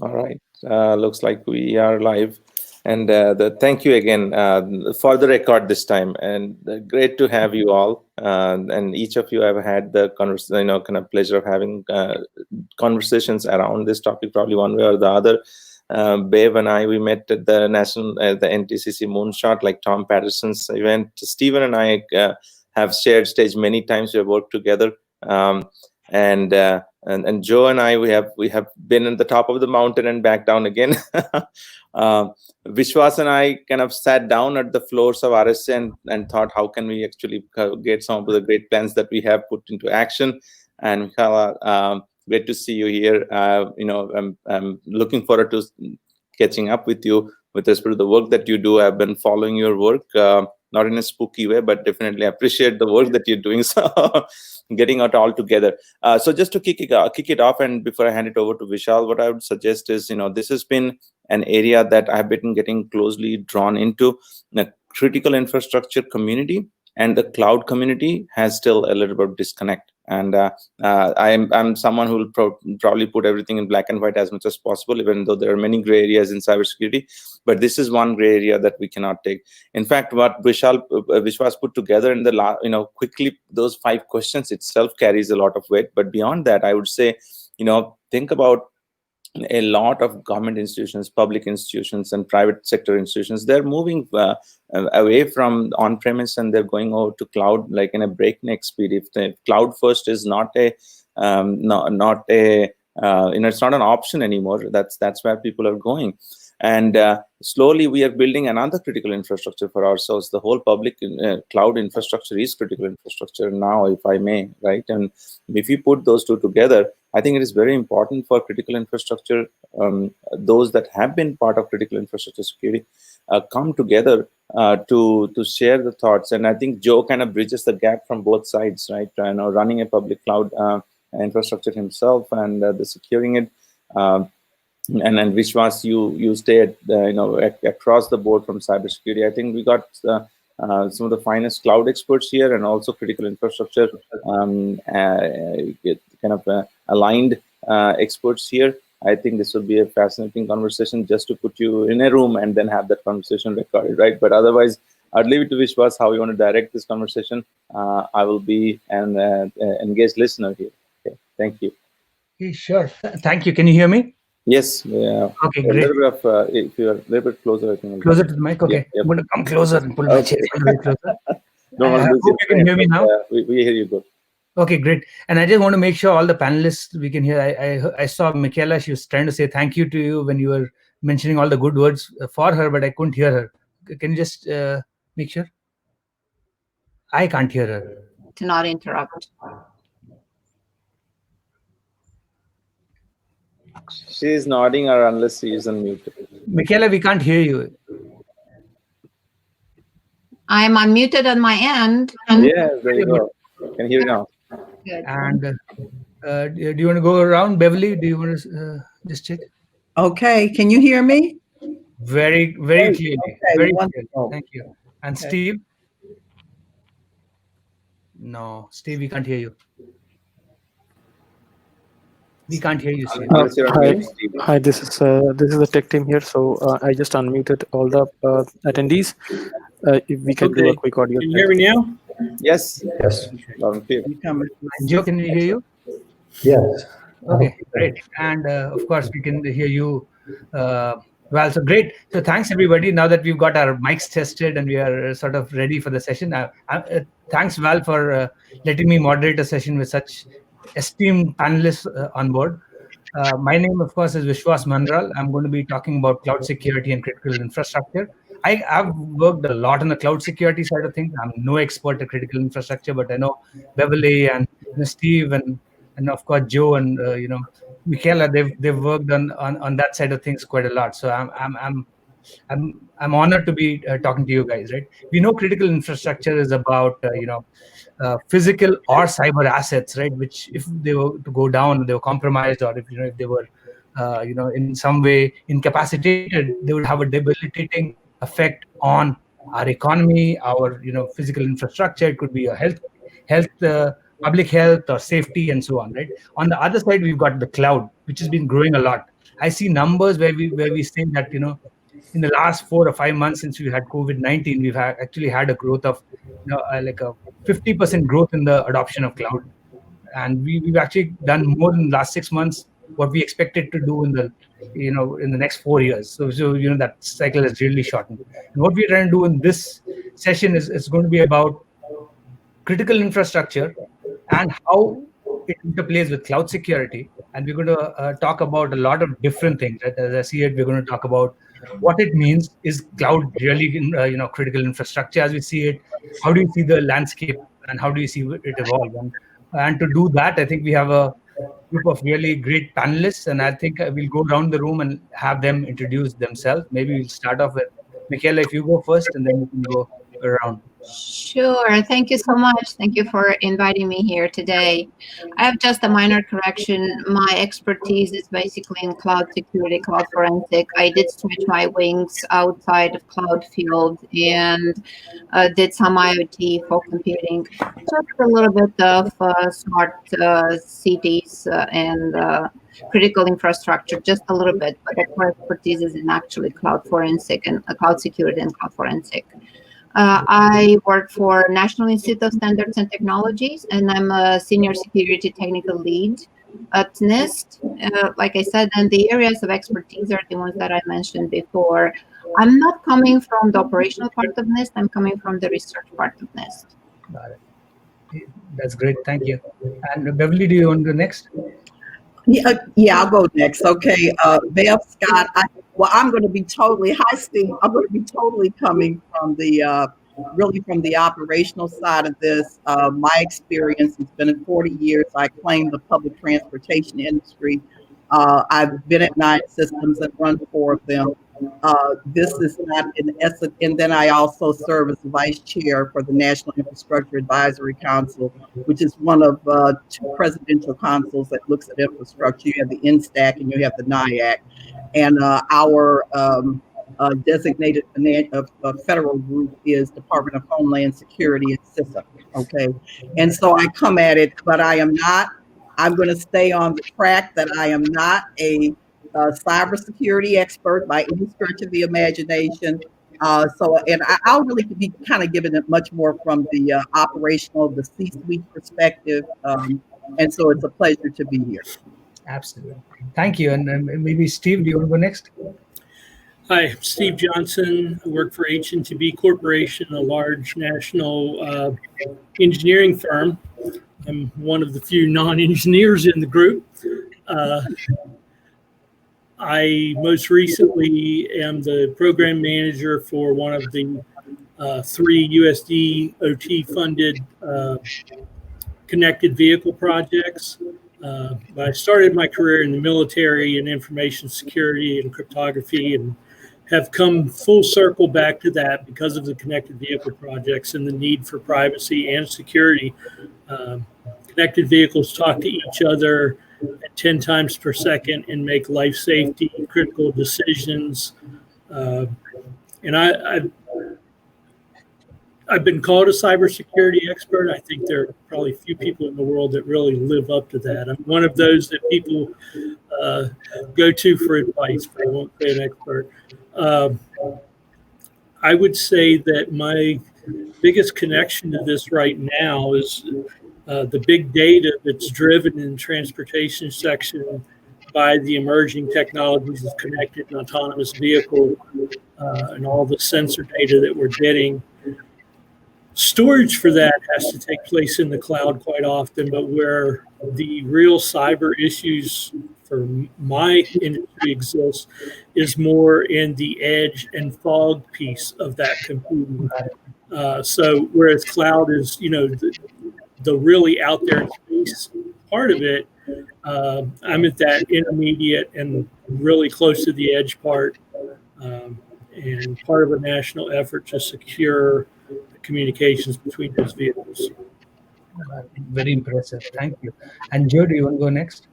All right. Looks like we are live. And thank you again for the record this time. And great to have you all. And each of you have had the kind of pleasure of having conversations around this topic, probably one way or the other. Bev and I, we met at the the NTCC Moonshot, like Tom Patterson's event. Stephen and I have shared stage many times. We have worked together. And Joe and I, we have been at the top of the mountain and back down again. Vishwas and I kind of sat down at the floors of RSA and thought, how can we actually get some of the great plans that we have put into action? And Michaela, great to see you here. I'm looking forward to catching up with you with respect to the work that you do. I've been following your work, not in a spooky way, but definitely appreciate the work that you're doing. So getting it all together. So just to kick it off, and before I hand it over to Vishal, what I would suggest is, this has been an area that I've been getting closely drawn into. The critical infrastructure community and the cloud community has still a little bit of disconnect. And I'm someone who will probably put everything in black and white as much as possible, even though there are many gray areas in cybersecurity. But this is one gray area that we cannot take. In fact, what Vishwas put together in the quickly, those 5 questions itself carries a lot of weight. But beyond that, I would say, think about a lot of government institutions, public institutions, and private sector institutions. They're moving away from on-premise and they're going over to cloud like in a breakneck speed. If the cloud first is not a it's not an option anymore. That's where people are going. And slowly we are building another critical infrastructure for ourselves. The whole public cloud infrastructure is critical infrastructure now, if I may, right? And if you put those two together, I think it is very important for critical infrastructure, those that have been part of critical infrastructure security, come together to share the thoughts. And I think Joe kind of bridges the gap from both sides, right? Running a public cloud infrastructure himself and the securing it. And Vishwas, you stay at, across the board from cybersecurity. I think we got some of the finest cloud experts here, and also critical infrastructure aligned experts here. I think this will be a fascinating conversation, just to put you in a room and then have that conversation recorded, right? But otherwise, I'd leave it to Vishwas how you want to direct this conversation. I will be an engaged listener here. Okay, thank you. Okay, sure. Thank you. Can you hear me? Yes. Yeah. Okay, great. A little bit of, if you're a little bit closer, I think. Closer to the mic? Okay. Yeah, I'm going to come closer and pull my chair a little bit closer. I hope you can hear me now. We hear you good. Okay, great. And I just want to make sure all the panelists we can hear. I saw Michaela, she was trying to say thank you to you when you were mentioning all the good words for her, but I couldn't hear her. Can you just make sure? I can't hear her. To not interrupt. She's nodding, or unless she is unmuted. Michaela, we can't hear you. I'm unmuted on my end. Yeah, there you go. Can hear you now. Good. And do you want to go around, Beverley? Do you want to just check? Okay, can you hear me? Very clearly. Okay, very wonderful. clearly. Thank you. And okay. Steve? No, Steve, we can't hear you. We can't hear you, Steve. Hi, this is the tech team here. So I just unmuted all the attendees. If we can do a quick audio. Can you hear me now? Yes. Yes. Joe, can you hear you? Yes. Okay, great. And of course, we can hear you. Well, so great. So thanks, everybody. Now that we've got our mics tested and we are sort of ready for the session, thanks, Val, for letting me moderate a session with such esteemed panelists on board. My name, of course, is Vishwas Manral. I'm going to be talking about cloud security and critical infrastructure. I've worked a lot on the cloud security side of things. I'm no expert at critical infrastructure, but I know Beverley and Steve and of course Joe and Michaela. They've worked on that side of things quite a lot. So I'm honored to be talking to you guys. Right? We know critical infrastructure is about physical or cyber assets, right? Which if they were to go down, they were compromised, or if they were in some way incapacitated, they would have a debilitating effect on our economy, our physical infrastructure. It could be a health, public health, or safety, and so on. Right. On the other side, we've got the cloud, which has been growing a lot. I see numbers where we say that, you know, in the last 4 or 5 months since we had COVID-19, we've actually had a growth of, you know, like a 50% growth in the adoption of cloud, and we've actually done more in the last 6 months what we expected to do in the, you know, in the next 4 years. So you know, that cycle is really shortened. And what we're trying to do in this session is going to be about critical infrastructure and how it interplays with cloud security. And we're going to talk about a lot of different things. Right? As I see it, we're going to talk about what it means. Is cloud really, you know, critical infrastructure as we see it? How do you see the landscape, and how do you see it evolve? And to do that, I think we have a group of really great panelists, and I think we'll go around the room and have them introduce themselves. Maybe we'll start off with Michaela, if you go first, and then we can go around. Sure. Thank you so much. Thank you for inviting me here today. I have just a minor correction. My expertise is basically in cloud security, cloud forensic. I did stretch my wings outside of cloud field and did some IoT for computing, just a little bit of smart cities and critical infrastructure, just a little bit. But my expertise is in actually cloud forensic and cloud security and cloud forensic. I work for National Institute of Standards and Technologies, and I'm a senior security technical lead at NIST. Like I said, and the areas of expertise are the ones that I mentioned before. I'm not coming from the operational part of NIST. I'm coming from the research part of NIST. Got it. That's great. Thank you. And Beverley, do you want to go next? Yeah, I'll go next. Okay, Bev Scott. I'm going to be totally, hi Steve, I'm going to be totally coming from the, really from the operational side of this. My experience has been in 40 years. I claim the public transportation industry. I've been at 9 systems and run 4 of them. This is not in essence, and then I also serve as vice chair for the National Infrastructure Advisory Council, which is one of 2 presidential councils that looks at infrastructure. You have the NSTAC and you have the NIAC. And our designated federal group is Department of Homeland Security and CISA. Okay, and so I come at it, but I am not. I'm going to stay on the track that I am not a cybersecurity expert by any stretch of the imagination. I'll really be kind of giving it much more from the operational, the C-suite perspective. And so it's a pleasure to be here. Absolutely. Thank you. And maybe Steve, do you want to go next? Hi, I'm Steve Johnson. I work for H&TB Corporation, a large national engineering firm. I'm one of the few non-engineers in the group. I most recently am the program manager for one of the 3 USD OT funded connected vehicle projects. I started my career in the military in information security and cryptography, and have come full circle back to that because of the connected vehicle projects and the need for privacy and security. Connected vehicles talk to each other at 10 times per second and make life safety critical decisions. And I've been called a cybersecurity expert. I think there are probably few people in the world that really live up to that. I'm one of those that people go to for advice, but I won't say an expert. I would say that my biggest connection to this right now is the big data that's driven in the transportation section by the emerging technologies of connected and autonomous vehicle and all the sensor data that we're getting. Storage for that has to take place in the cloud quite often, but where the real cyber issues for my industry exist is more in the edge and fog piece of that computing. So whereas cloud is, you know, the really out there in space part of it, I'm at that intermediate and really close to the edge part, and part of a national effort to secure communications between those vehicles. Very impressive. Thank you. And Joe, do you want to go next?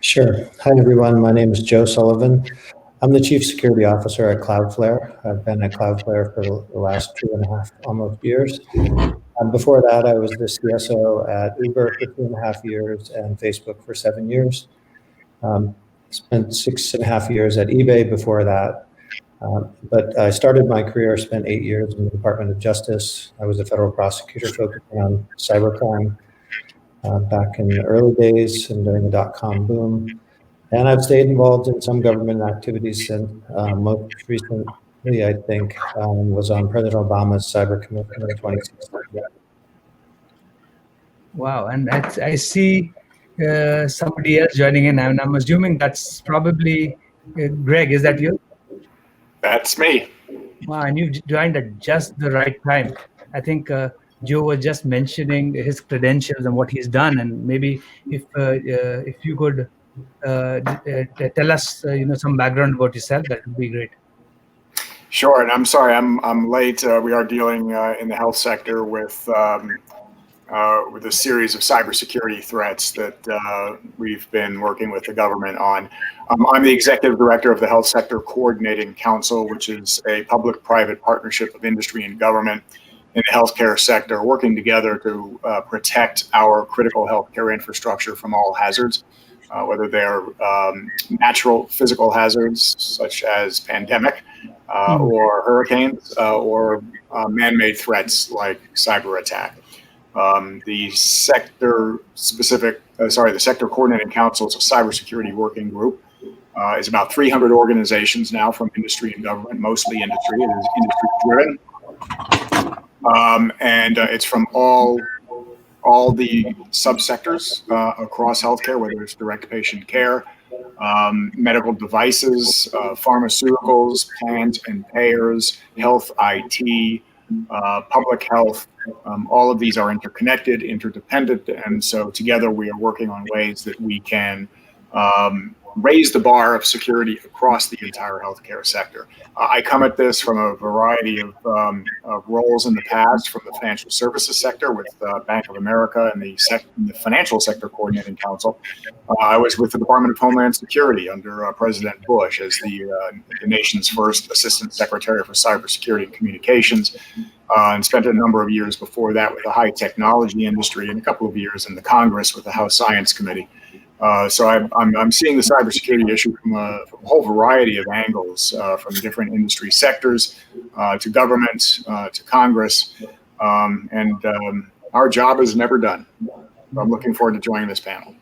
Sure. Hi, everyone. My name is Joe Sullivan. I'm the Chief Security Officer at Cloudflare. I've been at Cloudflare for the last 2.5 almost years. Before that, I was the CSO at Uber for 2.5 years and Facebook for 7 years. spent 6.5 years at eBay before that. But I started my career, spent 8 years in the Department of Justice. I was a federal prosecutor focusing on cybercrime back in the early days and during the dot-com boom. And I've stayed involved in some government activities since. Most recently, I think, was on President Obama's Cyber Commission in 2016. Wow, and I see somebody else joining in, and I'm assuming that's probably Greg. Is that you? That's me. Wow, and you joined at just the right time. I think Joe was just mentioning his credentials and what he's done, and maybe if you could tell us some background about yourself, that would be great. Sure, and I'm sorry I'm late. We are dealing in the health sector with a series of cybersecurity threats that we've been working with the government on. I'm the executive director of the Health Sector Coordinating Council, which is a public-private partnership of industry and government in the healthcare sector, working together to protect our critical healthcare infrastructure from all hazards, whether they're natural physical hazards such as pandemic or hurricanes or man-made threats like cyber attack. The Sector Coordinating Council is a cybersecurity working group. It's about 300 organizations now from industry and government, mostly industry. It is industry driven. And it's from all the subsectors across healthcare, whether it's direct patient care, medical devices, pharmaceuticals, plans and payers, health IT, public health. All of these are interconnected, interdependent, and so together we are working on ways that we can raise the bar of security across the entire healthcare sector. I come at this from a variety of roles in the past, from the financial services sector with Bank of America and the Financial Sector Coordinating Council. I was with the Department of Homeland Security under President Bush as the nation's first Assistant Secretary for Cybersecurity and Communications, and spent a number of years before that with the high technology industry and a couple of years in the Congress with the House Science Committee. So I'm seeing the cybersecurity issue from a whole variety of angles, from different industry sectors to government to Congress, and our job is never done. I'm looking forward to joining this panel.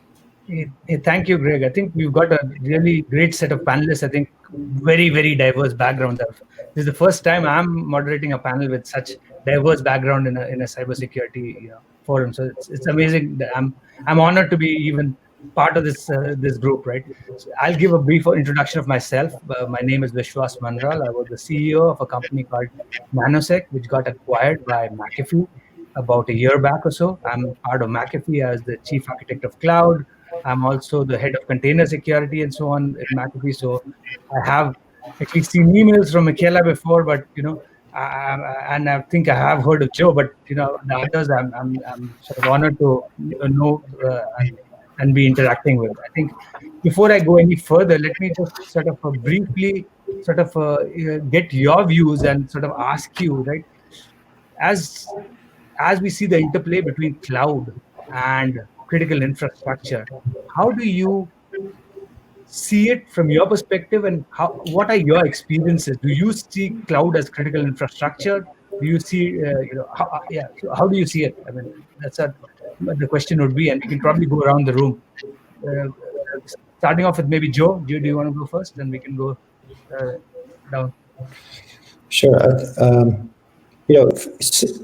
Hey, thank you, Greg. I think we've got a really great set of panelists. I think very, very diverse backgrounds. This is the first time I'm moderating a panel with such diverse background in a cybersecurity forum. So it's amazing that I'm honored to be even part of this group, right? So I'll give a brief introduction of myself. My name is Vishwas Manral. I was the CEO of a company called Nanosec, which got acquired by McAfee about a year back or so. I'm part of McAfee as the chief architect of cloud. I'm also the head of container security and so on at McAfee. So I have at least seen emails from Michaela before, but and I think I have heard of Joe, but the others I'm sort of honored to know and be interacting with. I think before I go any further, let me just sort of briefly get your views and sort of ask you, right? As we see the interplay between cloud and critical infrastructure, how do you see it from your perspective, and what are your experiences? Do you see cloud as critical infrastructure? Do you see, so how do you see it? I mean, that's the question would be, and we can probably go around the room. Starting off with maybe Joe. Joe, do you want to go first? Then we can go down. Sure.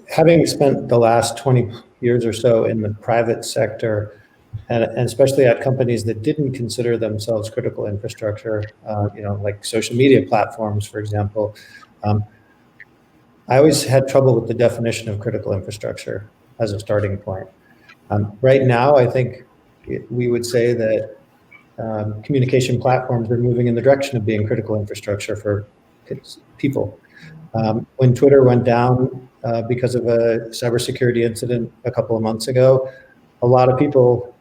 Having spent the last 20 years or so in the private sector, and especially at companies that didn't consider themselves critical infrastructure, like social media platforms, for example, I always had trouble with the definition of critical infrastructure as a starting point. Right now, I think we would say that communication platforms are moving in the direction of being critical infrastructure for people. When Twitter went down because of a cybersecurity incident a couple of months ago, a lot of people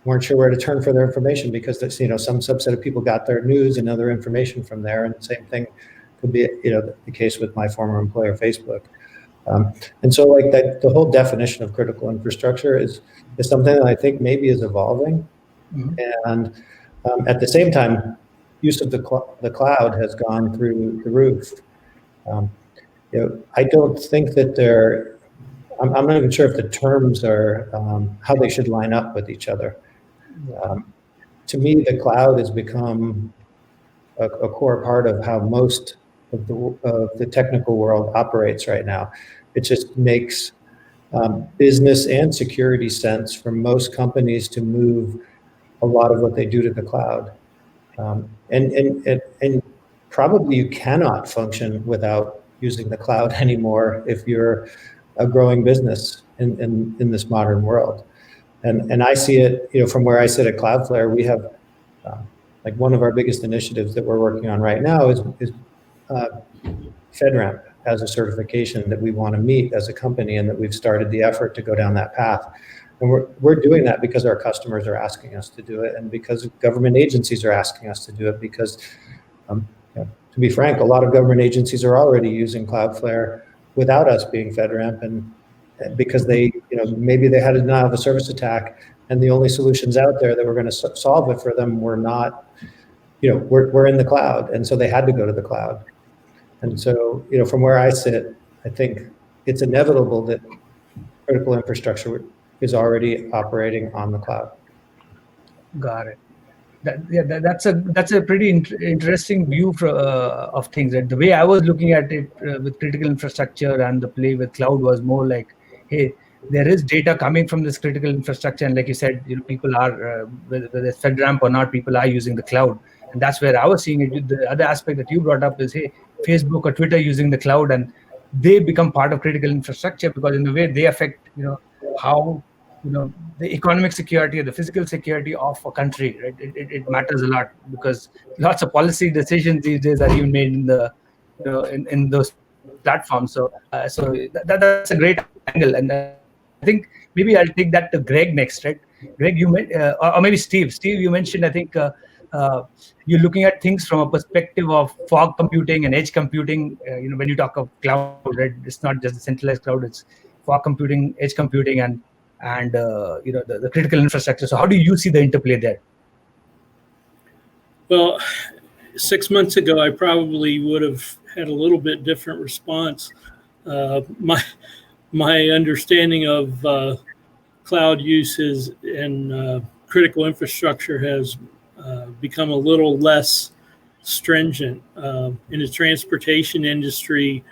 weren't sure where to turn for their information because some subset of people got their news and other information from there, and the same thing could be the case with my former employer, Facebook. And so like that, the whole definition of critical infrastructure is something that I think maybe is evolving. Mm-hmm. And At the same time, use of the cloud has gone through the roof. I don't think that I'm not even sure if the terms are how they should line up with each other. To me, the cloud has become a core part of how most of the technical world operates right now. It just makes business and security sense for most companies to move a lot of what they do to the cloud. And probably you cannot function without using the cloud anymore if you're a growing business in this modern world. And I see it, from where I sit at Cloudflare, we have like one of our biggest initiatives that we're working on right now is FedRAMP as a certification that we want to meet as a company, and that we've started the effort to go down that path. And we're doing that because our customers are asking us to do it, and because government agencies are asking us to do it, because to be frank, a lot of government agencies are already using Cloudflare without us being FedRAMP, and because they, maybe they had a denial of a service attack, and the only solutions out there that were going to solve it for them were not, we're in the cloud, and so they had to go to the cloud. And so, from where I sit, I think it's inevitable that critical infrastructure is already operating on the cloud. Got it. That's a pretty interesting view of things. And the way I was looking at it with critical infrastructure and the play with cloud was more like, hey, there is data coming from this critical infrastructure, and like you said, people are whether it's FedRAMP or not, people are using the cloud, and that's where I was seeing it. The other aspect that you brought up is, hey, Facebook or Twitter using the cloud, and they become part of critical infrastructure because in a way they affect how the economic security or the physical security of a country, right? It matters a lot because lots of policy decisions these days are even made in the in those platforms. So that's a great angle, and I think maybe I'll take that to Greg next, right? Greg, or maybe Steve. Steve, you mentioned, I think you're looking at things from a perspective of fog computing and edge computing. When you talk of cloud, right, it's not just the centralized cloud; it's fog computing, edge computing, and the critical infrastructure. So how do you see the interplay there? Well, 6 months ago, I probably would have had a little bit different response. My understanding of cloud uses and critical infrastructure has become a little less stringent. In the transportation industry,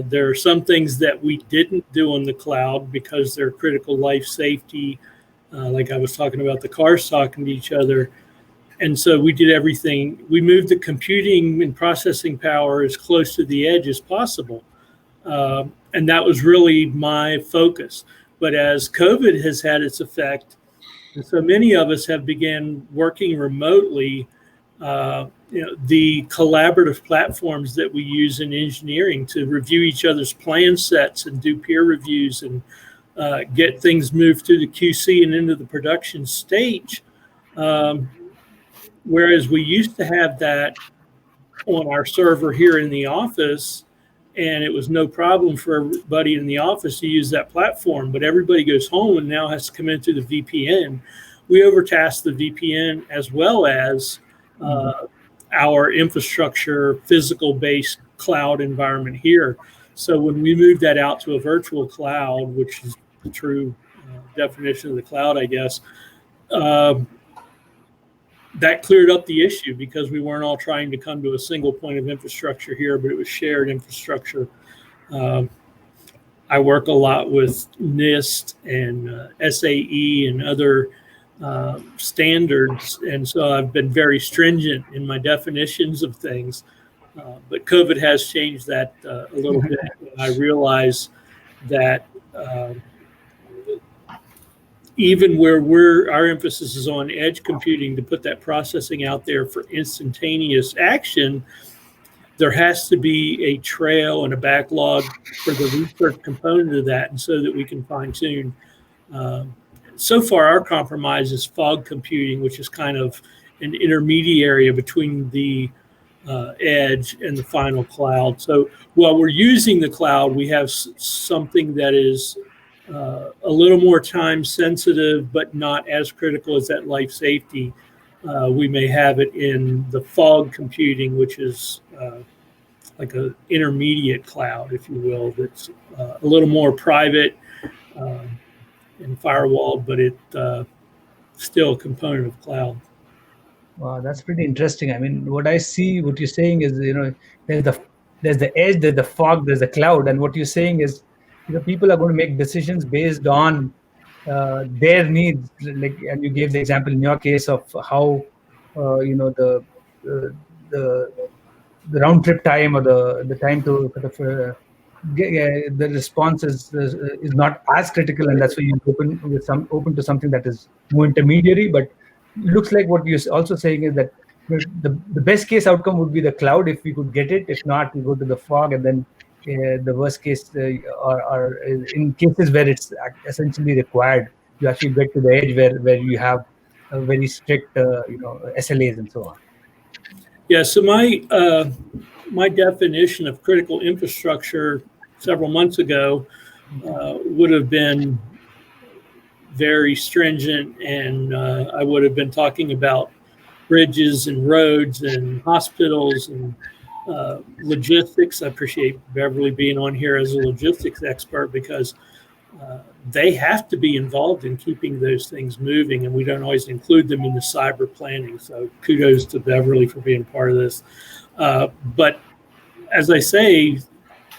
there are some things that we didn't do on the cloud because they're critical life safety, like I was talking about the cars talking to each other. And so we did everything. We moved the computing and processing power as close to the edge as possible. And that was really my focus. But as COVID has had its effect, and so many of us have began working remotely, the collaborative platforms that we use in engineering to review each other's plan sets and do peer reviews and get things moved through the QC and into the production stage. Whereas we used to have that on our server here in the office, and it was no problem for everybody in the office to use that platform, but everybody goes home and now has to come in through the VPN. We overtasked the VPN as well as our infrastructure, physical-based cloud environment here. So when we moved that out to a virtual cloud, which is the true definition of the cloud, I guess, that cleared up the issue because we weren't all trying to come to a single point of infrastructure here, but it was shared infrastructure. I work a lot with NIST and SAE and other standards, and so I've been very stringent in my definitions of things. But COVID has changed that a little bit. I realize that even where our emphasis is on edge computing to put that processing out there for instantaneous action, there has to be a trail and a backlog for the research component of that, and so that we can fine tune. So far, our compromise is fog computing, which is kind of an intermediary between the edge and the final cloud. So while we're using the cloud, we have something that is a little more time sensitive, but not as critical as that life safety. we may have it in the fog computing, which is like an intermediate cloud, if you will, that's a little more private and firewalled, but it still a component of cloud. Wow, that's pretty interesting. I mean, what I see, what you're saying is, there's the edge, there's the fog, there's the cloud, and what you're saying is, people are going to make decisions based on their needs. Like, and you gave the example in your case of how, uh, the round trip time, or the time to sort of the response is not as critical, and that's why you open to something that is more intermediary. But looks like what you're also saying is that the best case outcome would be the cloud if we could get it. If not, we go to the fog, and then the worst case, or in cases where it's essentially required, you actually get to the edge where you have a very strict SLAs and so on. Yeah, so my definition of critical infrastructure several months ago would have been very stringent, and I would have been talking about bridges and roads and hospitals and logistics. I appreciate Beverley being on here as a logistics expert, because they have to be involved in keeping those things moving, and we don't always include them in the cyber planning. So kudos to Beverley for being part of this. But as I say,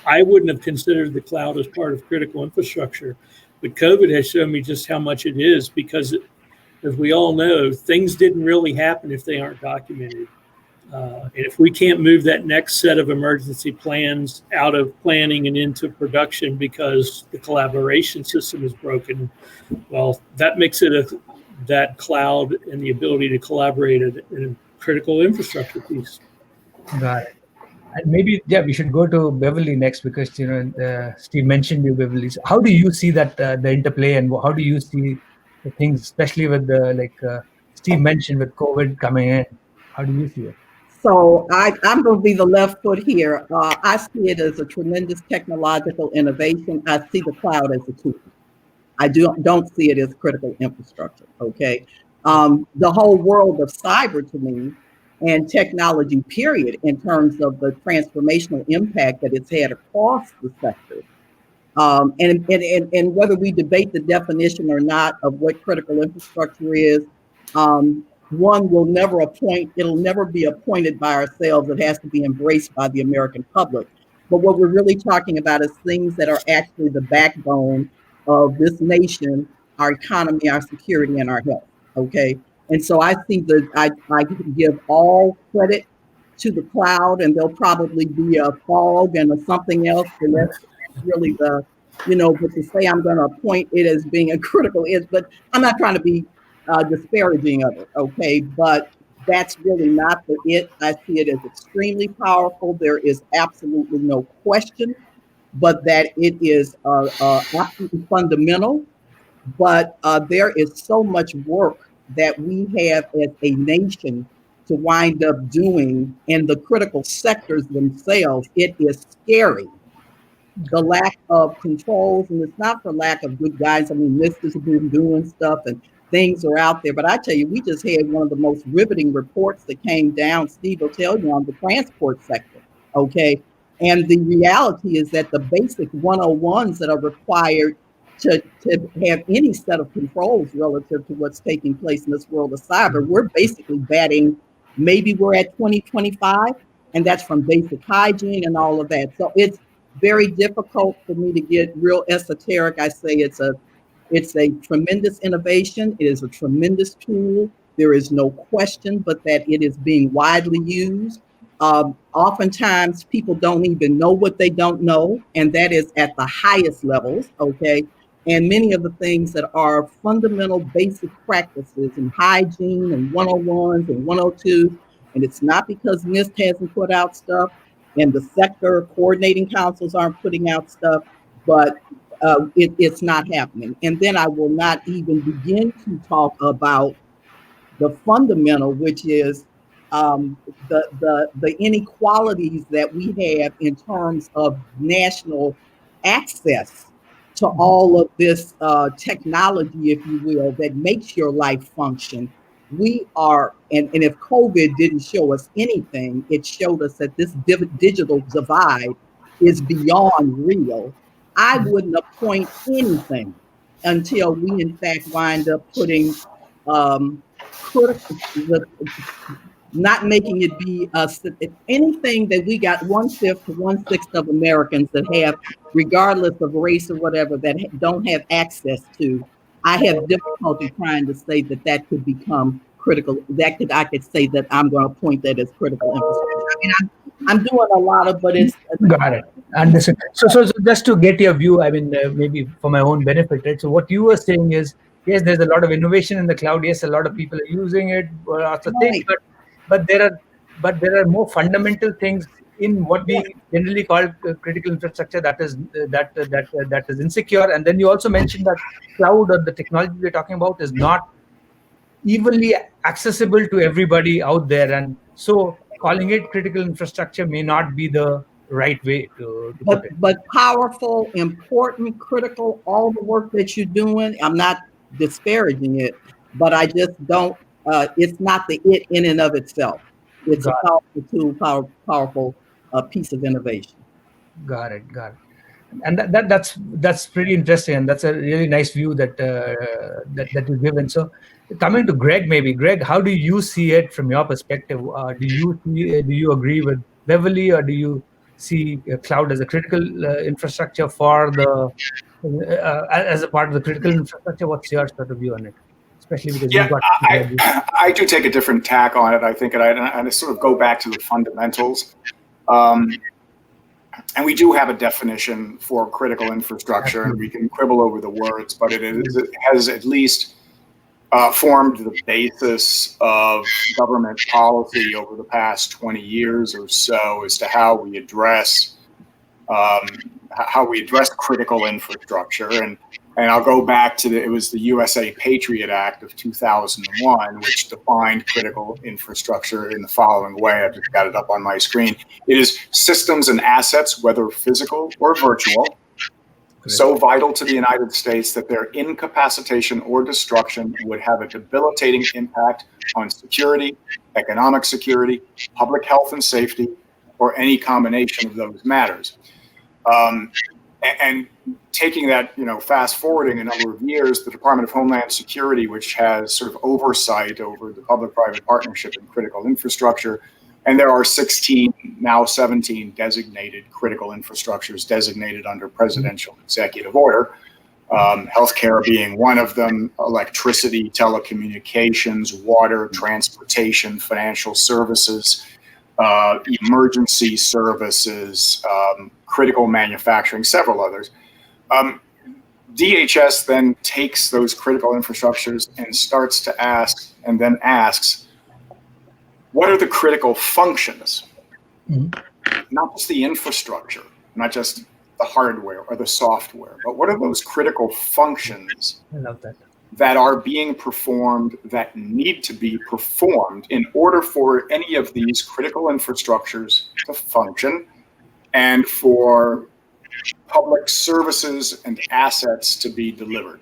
I wouldn't have considered the cloud as part of critical infrastructure, but COVID has shown me just how much it is, because as we all know, things didn't really happen if they aren't documented. And if we can't move that next set of emergency plans out of planning and into production because the collaboration system is broken, well, that makes it that cloud and the ability to collaborate in a critical infrastructure piece. Got it. And maybe, we should go to Beverley next, because Steve mentioned you, Beverley. So how do you see that the interplay, and how do you see the things, especially with Steve mentioned with COVID coming in? How do you see it? So I'm going to be the left foot here. I see it as a tremendous technological innovation. I see the cloud as a tool. I don't see it as critical infrastructure. Okay, the whole world of cyber to me, and technology period, in terms of the transformational impact that it's had across the sector. And whether we debate the definition or not of what critical infrastructure is, one will never it'll never be appointed by ourselves. It has to be embraced by the American public. But what we're really talking about is things that are actually the backbone of this nation, our economy, our security, and our health. Okay. And so I think that I can give all credit to the cloud, and there'll probably be a fog and a something else. And that's really but to say I'm going to appoint it as being a critical but I'm not trying to be disparaging of it. Okay. But that's really not it. I see it as extremely powerful. There is absolutely no question, but that it is absolutely fundamental. But there is so much work that we have as a nation to wind up doing in the critical sectors themselves. It is scary, the lack of controls, and it's not for lack of good guys. I mean, NIST has been doing stuff and things are out there, but I tell you, we just had one of the most riveting reports that came down, Steve will tell you, on the transport sector. Okay. And the reality is that the basic 101s that are required to have any set of controls relative to what's taking place in this world of cyber, we're basically batting, maybe we're at 2025, and that's from basic hygiene and all of that. So it's very difficult for me to get real esoteric. I say it's a tremendous innovation. It is a tremendous tool. There is no question but that it is being widely used. Oftentimes people don't even know what they don't know, and that is at the highest levels. Okay. And many of the things that are fundamental basic practices in hygiene and 101s and 102s, and it's not because NIST hasn't put out stuff and the sector coordinating councils aren't putting out stuff, but it's not happening. And then I will not even begin to talk about the fundamental, which is the inequalities that we have in terms of national access to all of this technology, if you will, that makes your life function. we are, and if COVID didn't show us anything, it showed us that this digital divide is beyond real. I wouldn't appoint anything until we, in fact, wind up putting not making it be anything that we got 1/5 to 1/6 of Americans that have, regardless of race or whatever, that don't have access to. I have difficulty trying to say that could become critical. I could say that I'm going to point that as critical infrastructure. I mean, I'm doing a lot of, but it's got it. Understood. So just to get your view, I mean, maybe for my own benefit, right? So what you were saying is, yes, there's a lot of innovation in the cloud. Yes, a lot of people are using it, lots of things, but there are more fundamental things in what we generally call critical infrastructure that is insecure. And then you also mentioned that cloud, or the technology we're talking about, is not evenly accessible to everybody out there, and so calling it critical infrastructure may not be the right way to put it. But powerful, important, critical, all the work that you're doing, I'm not disparaging it, but I just don't, it's not the it in and of itself. It's a powerful tool, powerful piece of innovation. Got it. And that's pretty interesting, and that's a really nice view that you've given. So, coming to Greg, maybe Greg, how do you see it from your perspective? Do you agree with Beverley, or do you see cloud as a critical infrastructure for the as a part of the critical infrastructure? What's your sort of view on it? Especially because I do take a different tack on it. I think, and I sort of go back to the fundamentals. And we do have a definition for critical infrastructure, and we can quibble over the words, but it has at least formed the basis of government policy over the past 20 years or so as to how we address critical infrastructure. And I'll go back to it was the USA Patriot Act of 2001, which defined critical infrastructure in the following way. I've just got it up on my screen. It is systems and assets, whether physical or virtual, so vital to the United States that their incapacitation or destruction would have a debilitating impact on security, economic security, public health and safety, or any combination of those matters. And taking that, fast forwarding a number of years, the Department of Homeland Security, which has sort of oversight over the public-private partnership in critical infrastructure, and there are 16, now 17 designated critical infrastructures designated under presidential executive order, healthcare being one of them, electricity, telecommunications, water, transportation, financial services, emergency services, critical manufacturing, several others. DHS then takes those critical infrastructures and starts to asks, what are the critical functions? Not just the infrastructure, not just the hardware or the software, but what are those critical functions that are being performed, that need to be performed in order for any of these critical infrastructures to function and for public services and assets to be delivered,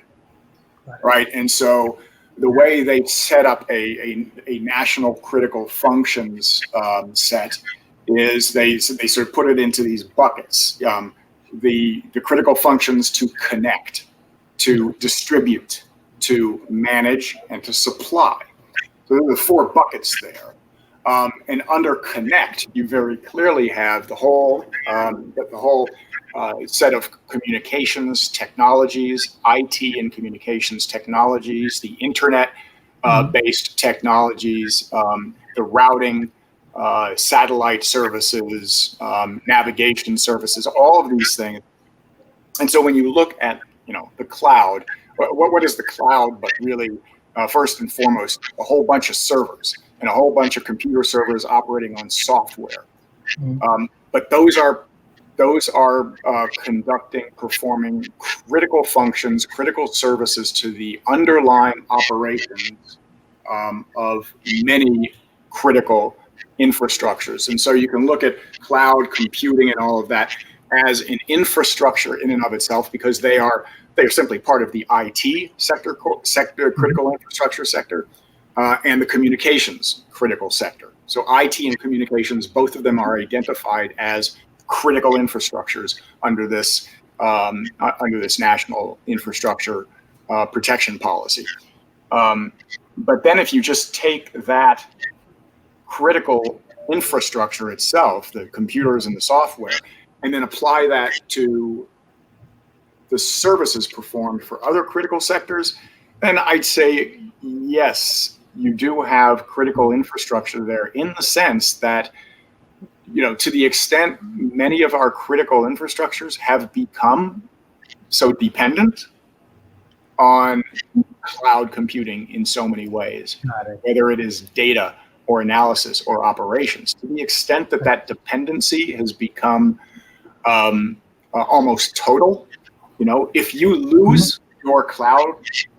right? And so the way they set up a national critical functions set is they sort of put it into these buckets. The critical functions to connect, to distribute, to manage, and to supply. So there are 4 buckets there. And under connect, you very clearly have the whole set of communications technologies, IT and communications technologies, the internet-based technologies, the routing, satellite services, navigation services, all of these things. And so when you look at the cloud, what is the cloud but really, first and foremost, a whole bunch of servers and a whole bunch of computer servers operating on software. But those are performing critical functions, critical services to the underlying operations of many critical infrastructures. And so you can look at cloud computing and all of that as an infrastructure in and of itself, because they are simply part of the IT sector, critical infrastructure sector. and the communications critical sector. So IT and communications, both of them are identified as critical infrastructures under this national infrastructure protection policy. But then if you just take that critical infrastructure itself, the computers and the software, and then apply that to the services performed for other critical sectors, then I'd say, yes, you do have critical infrastructure there, in the sense that, to the extent many of our critical infrastructures have become so dependent on cloud computing in so many ways, whether it is data or analysis or operations, to the extent that that dependency has become almost total. If you lose your cloud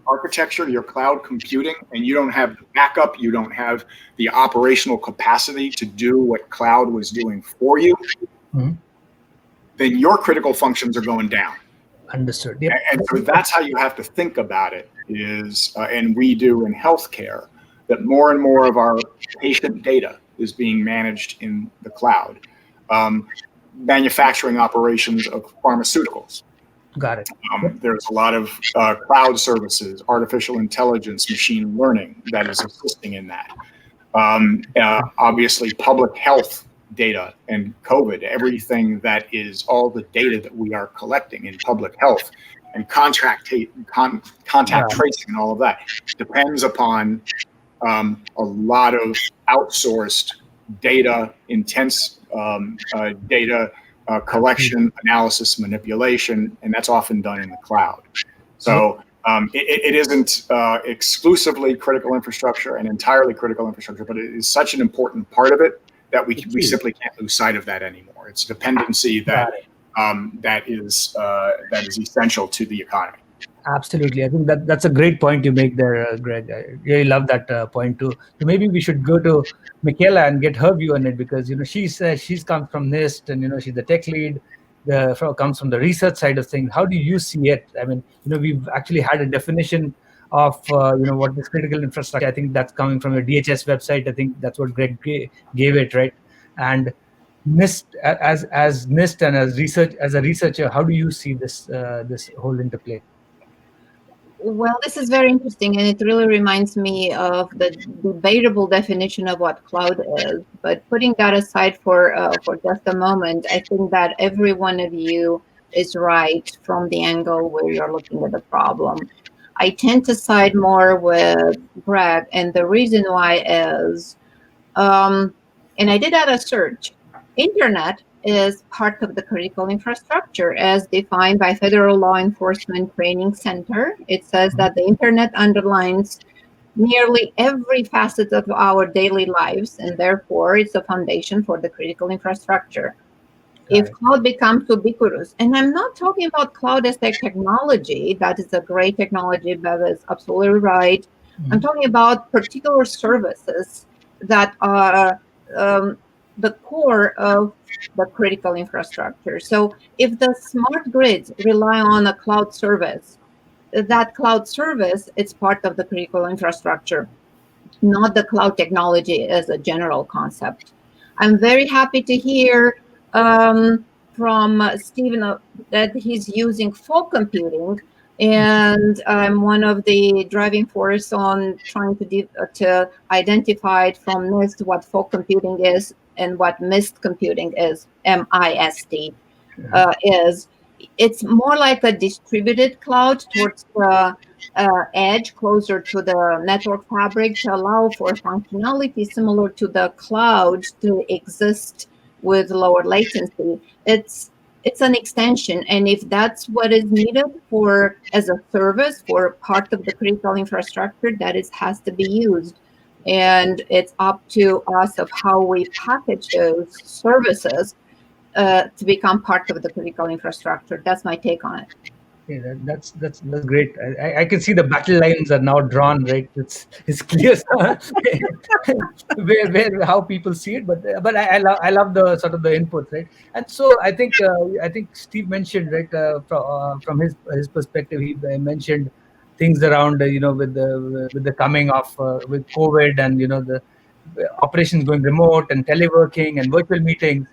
architecture, your cloud computing, and you don't have the backup, you don't have the operational capacity to do what cloud was doing for you, then your critical functions are going down. Understood. Yep. And so that's how you have to think about it, is, and we do in healthcare, that more and more of our patient data is being managed in the cloud. Manufacturing operations of pharmaceuticals. Got it. There's a lot of cloud services, artificial intelligence, machine learning that is assisting in that. Obviously, public health data and COVID, everything that is all the data that we are collecting in public health, and contact tracing and all of that depends upon a lot of outsourced data, intense data collection, analysis, manipulation, and that's often done in the cloud. So it isn't exclusively critical infrastructure and entirely critical infrastructure, but it is such an important part of it that we simply can't lose sight of that anymore. It's a dependency that is essential to the economy. Absolutely. I think that's a great point you make there, Greg. I really love that point too. So maybe we should go to Michaela and get her view on it, because she's come from NIST, and she's the tech lead. Comes from the research side of things. How do you see it? I mean, we've actually had a definition of what is critical infrastructure. I think that's coming from your DHS website. I think that's what Greg gave it, right? And NIST, as NIST and as a researcher, how do you see this whole interplay? Well, this is very interesting, and it really reminds me of the debatable definition of what cloud is. But putting that aside for just a moment, I think that every one of you is right from the angle where you're looking at the problem. I tend to side more with Greg, and the reason why is, and I did a search. Internet is part of the critical infrastructure as defined by Federal Law Enforcement Training Center. It says that the internet underlines nearly every facet of our daily lives, and therefore it's a foundation for the critical infrastructure. If cloud becomes ubiquitous, and I'm not talking about cloud as a technology, that is a great technology, Bev is absolutely right. I'm talking about particular services that are the core of the critical infrastructure. So if the smart grids rely on a cloud service, that cloud service is part of the critical infrastructure, not the cloud technology as a general concept. I'm very happy to hear from Stephen that he's using fog computing, and I'm one of the driving force on trying to identify from NIST what fog computing is and what mist computing is, MIST is. It's more like a distributed cloud towards the edge, closer to the network fabric, to allow for functionality similar to the cloud to exist with lower latency. It's an extension, and if that's what is needed for as a service for part of the critical infrastructure, that has to be used. And it's up to us of how we package those services to become part of the critical infrastructure. That's my take on it. Yeah, that's great. I can see the battle lines are now drawn, right? It's clear where how people see it, but I love the sort of the input, right? And so I think Steve mentioned, right, from his perspective, he mentioned things around, with the coming of with COVID and the operations going remote and teleworking and virtual meetings,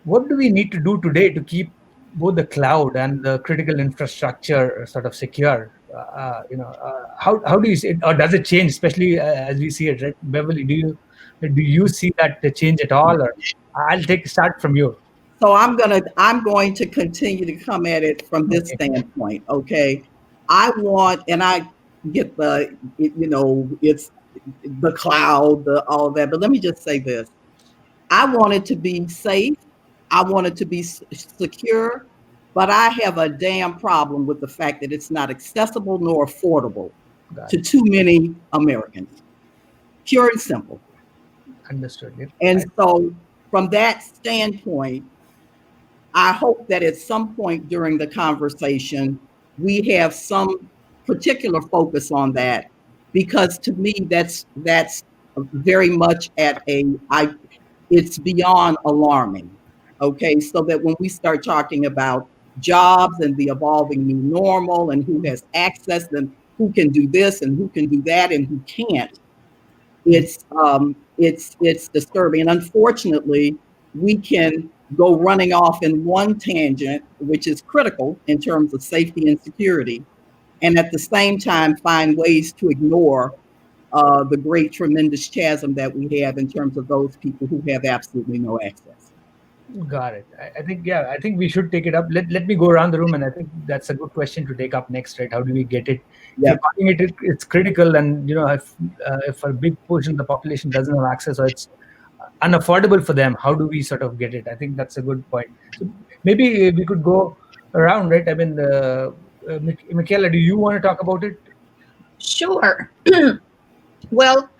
what do we need to do today to keep both the cloud and the critical infrastructure sort of secure? How do you see it, or does it change, especially as we see it, right? Beverley, do you see that change at all? Or I'll start from you. So I'm going to continue to come at it from this standpoint. Okay, I want, and I get it's the cloud, all of that. But let me just say this: I want it to be safe. I want it to be secure. But I have a damn problem with the fact that it's not accessible nor affordable to too many Americans. Pure and simple. Understood. Yep. And so from that standpoint, I hope that at some point during the conversation, we have some particular focus on that, because to me, that's very much it's beyond alarming. Okay, so that when we start talking about jobs and the evolving new normal and who has access and who can do this and who can do that and who can't, it's disturbing. And unfortunately, we can go running off in one tangent, which is critical in terms of safety and security, and at the same time find ways to ignore the great, tremendous chasm that we have in terms of those people who have absolutely no access. Got it. I think we should take it up. Let me go around the room, and I think that's a good question to take up next, right? How do we get it? Yeah. If you're calling it's critical, and if a big portion of the population doesn't have access, or it's unaffordable for them, how do we sort of get it? I think that's a good point. So maybe we could go around, right? I mean, Michaela, do you want to talk about it? Sure. Well,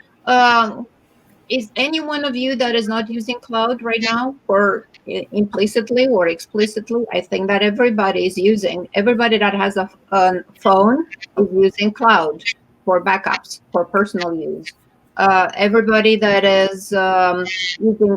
is any one of you that is not using cloud right now, or implicitly or explicitly? I think that everybody that has a phone is using cloud for backups, for personal use. Everybody that is using a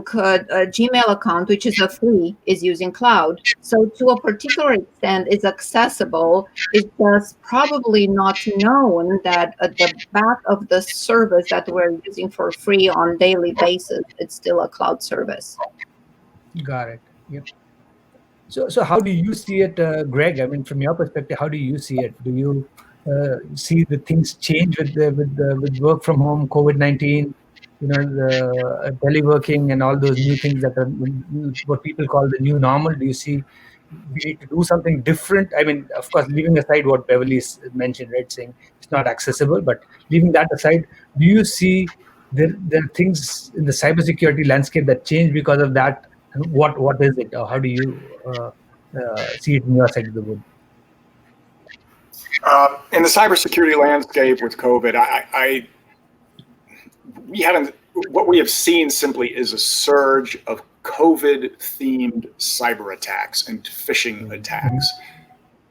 Gmail account, which is a free, is using cloud. So to a particular extent, it's accessible. It's just probably not known that at the back of the service that we're using for free on daily basis, it's still a cloud service. Got it. Yep. So how do you see it, Greg? I mean, from your perspective, how do you see it? Do you see the things change with work from home, COVID-19, the teleworking and all those new things that are what people call the new normal? Do you see we need to do something different? I mean, of course, leaving aside what Beverley mentioned, right, saying it's not accessible, but leaving that aside, do you see there are things in the cybersecurity landscape that change because of that? And what is it, or how do you see it in your side of the wood? In the cybersecurity landscape with COVID, what we have seen simply is a surge of COVID-themed cyber attacks and phishing attacks.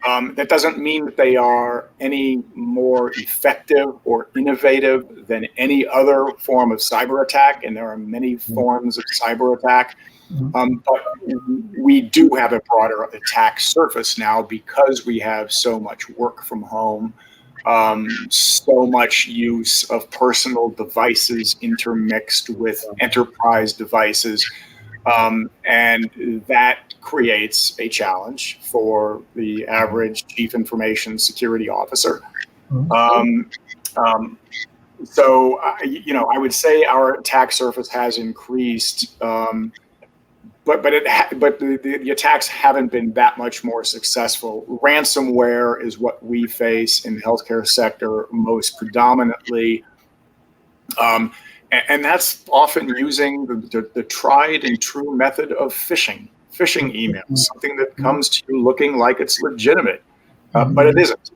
That doesn't mean that they are any more effective or innovative than any other form of cyber attack, and there are many forms of cyber attack. But we do have a broader attack surface now because we have so much work from home, so much use of personal devices intermixed with enterprise devices. And that creates a challenge for the average chief information security officer. So, I would say our attack surface has increased, but the attacks haven't been that much more successful. Ransomware is what we face in the healthcare sector most predominantly. And that's often using the tried and true method of phishing emails, something that comes to you looking like it's legitimate, but it isn't.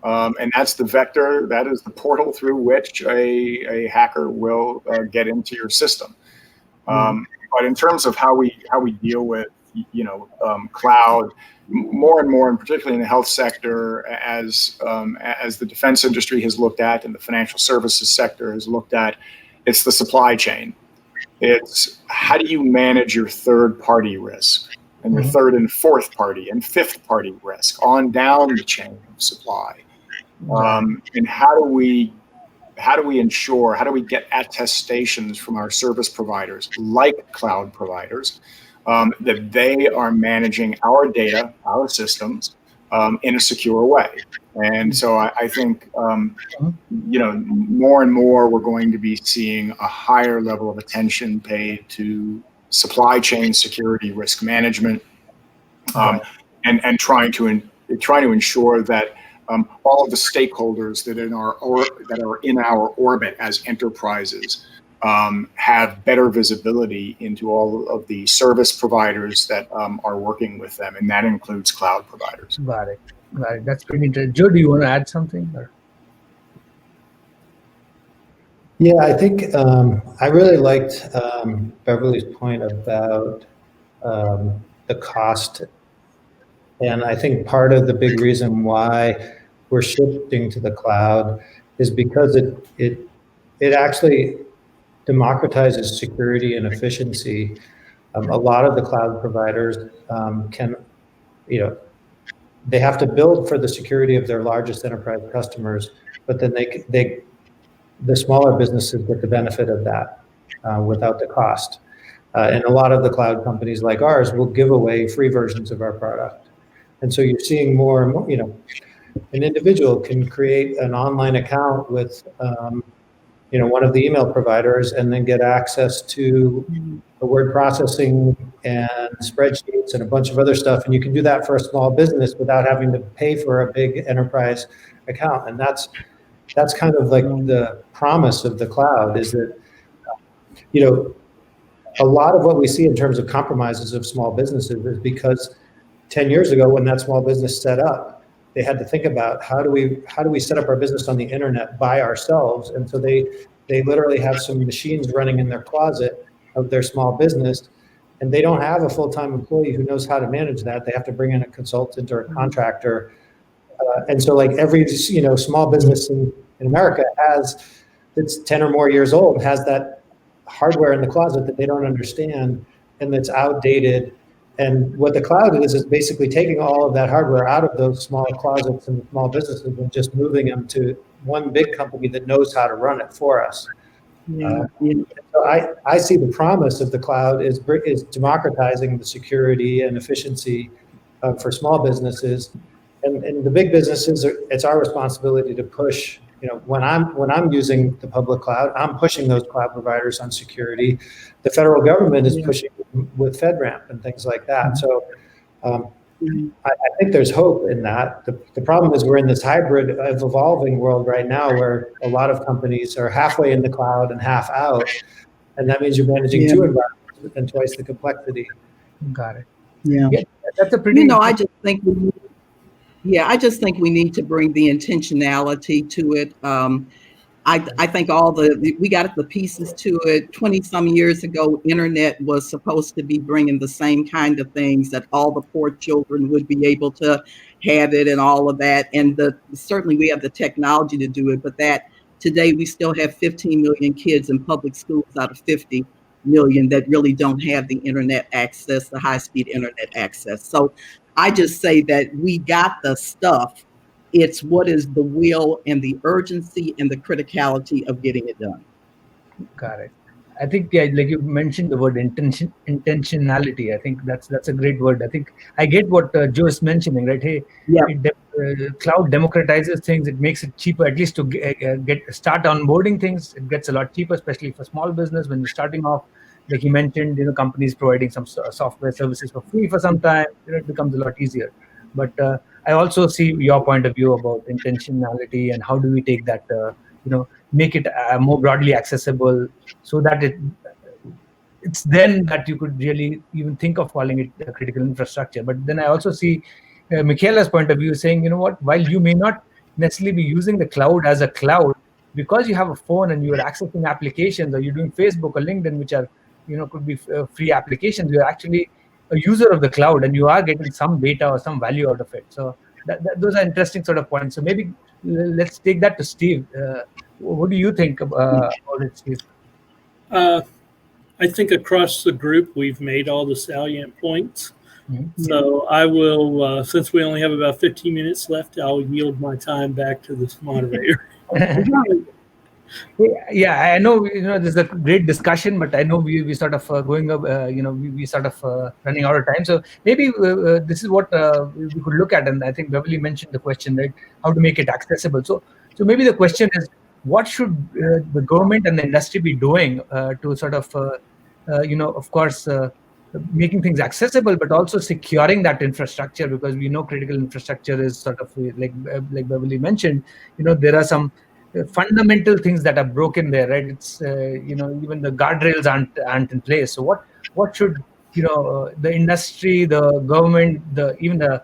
And that's the vector, that is the portal through which a hacker will get into your system. But in terms of how we deal with cloud, more and more, and particularly in the health sector, as the defense industry has looked at and the financial services sector has looked at, it's the supply chain. It's how do you manage your third-party risk? and your third and fourth party and fifth party risk on down the chain of supply. And how do we ensure, how do we get attestations from our service providers, like cloud providers, that they are managing our data, our systems, in a secure way? And so I think, more and more we're going to be seeing a higher level of attention paid to supply chain security, risk management, and trying to ensure that all of the stakeholders that are in our orbit as enterprises have better visibility into all of the service providers that are working with them, and that includes cloud providers. Got it. That's pretty interesting. Joe, do you want to add something? Or? Yeah, I think I really liked Beverley's point about the cost. And I think part of the big reason why we're shifting to the cloud is because it actually democratizes security and efficiency. A lot of the cloud providers they have to build for the security of their largest enterprise customers, but then the smaller businesses get the benefit of that without the cost. And a lot of the cloud companies like ours will give away free versions of our product. And so you're seeing more and more, an individual can create an online account with, one of the email providers and then get access to the word processing and spreadsheets and a bunch of other stuff. And you can do that for a small business without having to pay for a big enterprise account. And that's kind of like the promise of the cloud, is that, a lot of what we see in terms of compromises of small businesses is because 10 years ago, when that small business set up, they had to think about how do we set up our business on the internet by ourselves. And so they literally have some machines running in their closet of their small business, and they don't have a full-time employee who knows how to manage that. They have to bring in a consultant or a contractor. And so like every small business in America that's 10 or more years old has that hardware in the closet that they don't understand and that's outdated. And what the cloud is basically taking all of that hardware out of those small closets and small businesses and just moving them to one big company that knows how to run it for us. So I see the promise of the cloud is democratizing the security and efficiency for small businesses, and the big businesses. It's our responsibility to push. When I'm using the public cloud, I'm pushing those cloud providers on security. The federal government is pushing with FedRAMP and things like that. So I think there's hope in that. The problem is we're in this hybrid of evolving world right now where a lot of companies are halfway in the cloud and half out. And that means you're managing two environments and twice the complexity. Got it. Yeah. That's a pretty... I just think we need to bring the intentionality to it. I think we got the pieces to it. 20 some years ago, internet was supposed to be bringing the same kind of things, that all the poor children would be able to have it and all of that. And certainly we have the technology to do it, but that today we still have 15 million kids in public schools out of 50 million that really don't have the internet access, the high-speed internet access. So I just say that we got the stuff. It's what is the will and the urgency and the criticality of getting it done. Got it. I think, like you mentioned the word intentionality. I think that's a great word. I think I get what Joe is mentioning, right? Hey, cloud democratizes things. It makes it cheaper, at least to start onboarding things. It gets a lot cheaper, especially for small business when you're starting off. Like you mentioned, companies providing some software services for free for some time. It becomes a lot easier. But I also see your point of view about intentionality and how do we take that, make it more broadly accessible, so that it's then that you could really even think of calling it critical infrastructure. But then I also see Michaela's point of view saying, while you may not necessarily be using the cloud as a cloud, because you have a phone and you are accessing applications, or you're doing Facebook or LinkedIn, which are, could be free applications, you're actually a user of the cloud and you are getting some data or some value out of it. So those are interesting sort of points. So maybe let's take that to Steve. What do you think about it, Steve? I think across the group, we've made all the salient points. So I will, since we only have about 15 minutes left, I'll yield my time back to this moderator. Yeah, I know, this is a great discussion, but I know we sort of going up, we sort of running out of time. So maybe this is what we could look at, and I think Beverley mentioned the question, right? How to make it accessible. So maybe the question is, what should the government and the industry be doing to sort of, of course, making things accessible, but also securing that infrastructure, because we know critical infrastructure is sort of like Beverley mentioned. There are some fundamental things that are broken there, right? It's even the guardrails aren't in place. So what should the industry, the government, even the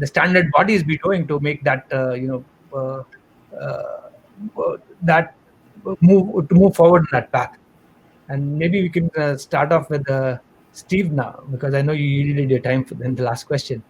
standard bodies be doing to make that that move forward in that path? And maybe we can start off with Steve now, because I know you yielded your time in the last question.